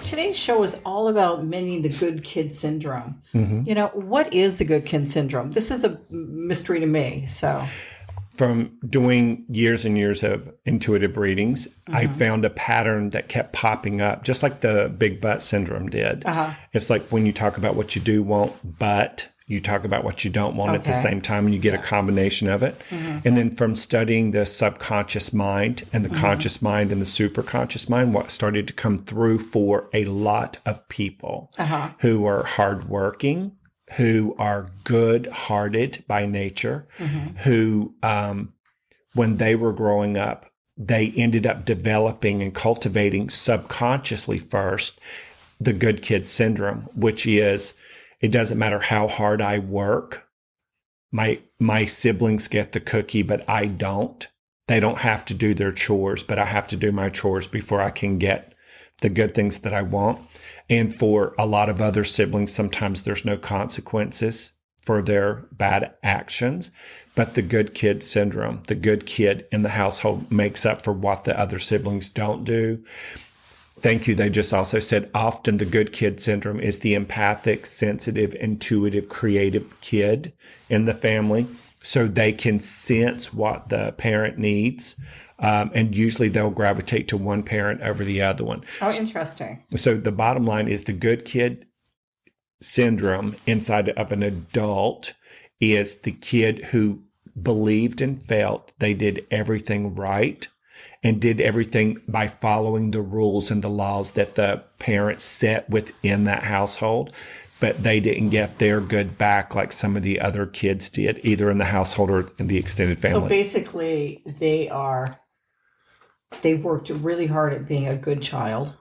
today's show is all about mending the good kid syndrome. Hmm. What is the good kid syndrome? This is a mystery to me. So, From doing years and years of intuitive readings, I mhm. found a pattern that kept popping up, just like the big butt syndrome did. Uh-huh. It's like when you talk about what you do want, but you talk about what you don't want at the Okay. same time, and you get a Yeah. combination of it. Hmm. And then from studying the subconscious mind and the Hmm. conscious mind and the superconscious mind, what started to come through for a lot of people Uh-huh. who are hardworking, who are good-hearted by nature, Hmm. who, when they were growing up, they ended up developing and cultivating subconsciously first the good kid syndrome, which is it doesn't matter how hard I work, my siblings get the cookie, but I don't. They don't have to do their chores, but I have to do my chores before I can get the good things that I want. And for a lot of other siblings, sometimes there's no consequences for their bad actions. But the good kid syndrome, the good kid in the household makes up for what the other siblings don't do. Thank you. They just also said often the good kid syndrome is the empathic, sensitive, intuitive, creative kid in the family. So they can sense what the parent needs. And usually they'll gravitate to one parent over the other one. Oh, interesting. So the bottom line is the good kid syndrome inside of an adult is the kid who believed and felt they did everything right and did everything by following the rules and the laws that the parents set within that household, but they didn't get their good back like some of the other kids did, either in the household or in the extended So family. basically, they worked really hard at being a good child,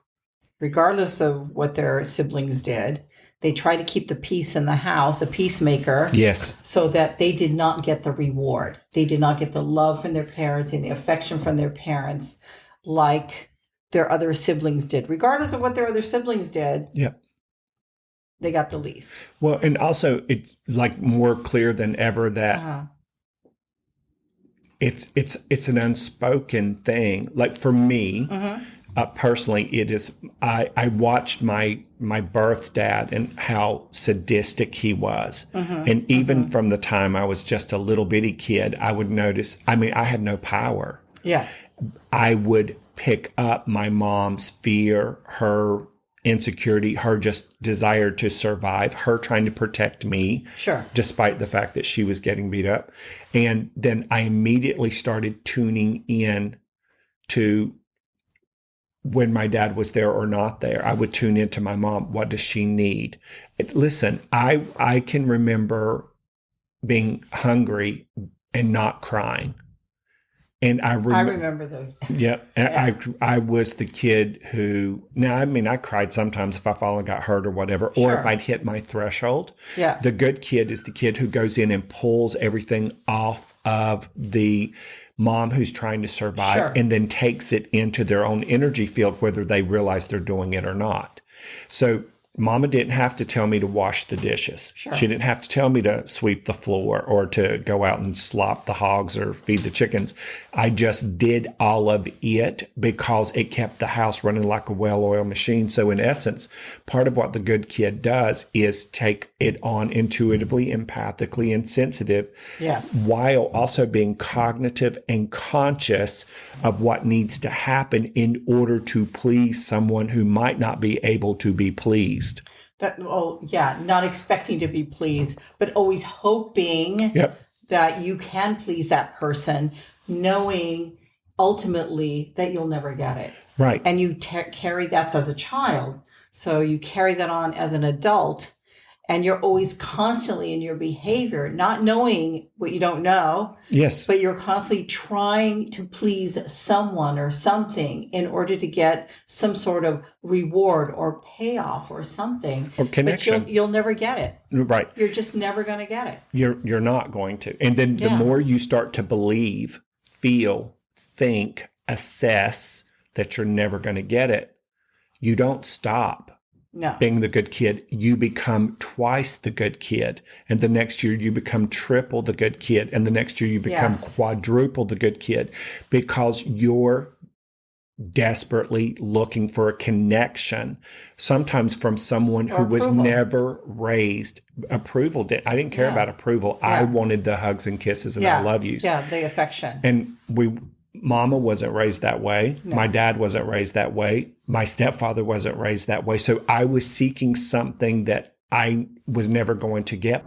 regardless of what their siblings did. They tried to keep the peace in the house, a peacemaker, Yes. so that they did not get the reward. They did not get the love from their parents and the affection from their parents like their other siblings did. Regardless of what their other siblings did, Yep. they got the least. Well, and also it's like more clear than ever that Uh-huh. it's an unspoken thing. Like for me, Mm-hmm. personally, it is. I watched my birth dad and how sadistic he was, Mm-hmm. and even Mm-hmm. from the time I was just a little bitty kid, I would notice. I mean, I had no power. Yeah. I would pick up my mom's fear, her insecurity, her just desire to survive, her trying to protect me, Sure. despite the fact that she was getting beat up. And then I immediately started tuning in to when my dad was there or not there. I would tune into my mom. What does she need? Listen, I can remember being hungry and not crying. And I I remember, remember those. yeah, Yeah. I was the kid who, now, I mean, I cried sometimes if I fall and got hurt or whatever, or if Sure. I'd hit my threshold. Yeah. The good kid is the kid who goes in and pulls everything off of the mom who's trying to survive Sure. and then takes it into their own energy field, whether they realize they're doing it or not. So Mama didn't have to tell me to wash the dishes. Sure. She didn't have to tell me to sweep the floor or to go out and slop the hogs or feed the chickens. I just did all of it because it kept the house running like a well-oiled machine. So in essence, part of what the good kid does is take it on intuitively, empathically, and sensitive, Yes. while also being cognitive and conscious of what needs to happen in order to please someone who might not be able to be pleased. Yeah, not expecting to be pleased, but always hoping Yep. that you can please that person, knowing ultimately that you'll never get it. Right. And you carry that as a child. So you carry that on as an adult, and you're always constantly in your behavior, not knowing what you don't know, Yes. but you're constantly trying to please someone or something in order to get some sort of reward or payoff or something. Or But connection. you'll never get it. Right. You're just never going to get it. You're not going to. And then the Yeah. more you start to believe, feel, think, assess that you're never going to get it, you don't stop No. being the good kid. You become twice the good kid. And the next year you become triple the good kid. And the next year you become Yes. quadruple the good kid because your desperately looking for a connection, sometimes from someone who was approval. never raised approval. I didn't care Yeah. about approval. I Yeah. wanted the hugs and kisses and Yeah. I love yous. Yeah, the affection. And Mama wasn't raised that way. No. My dad wasn't raised that way. My stepfather wasn't raised that way. So I was seeking something that I was never going to get.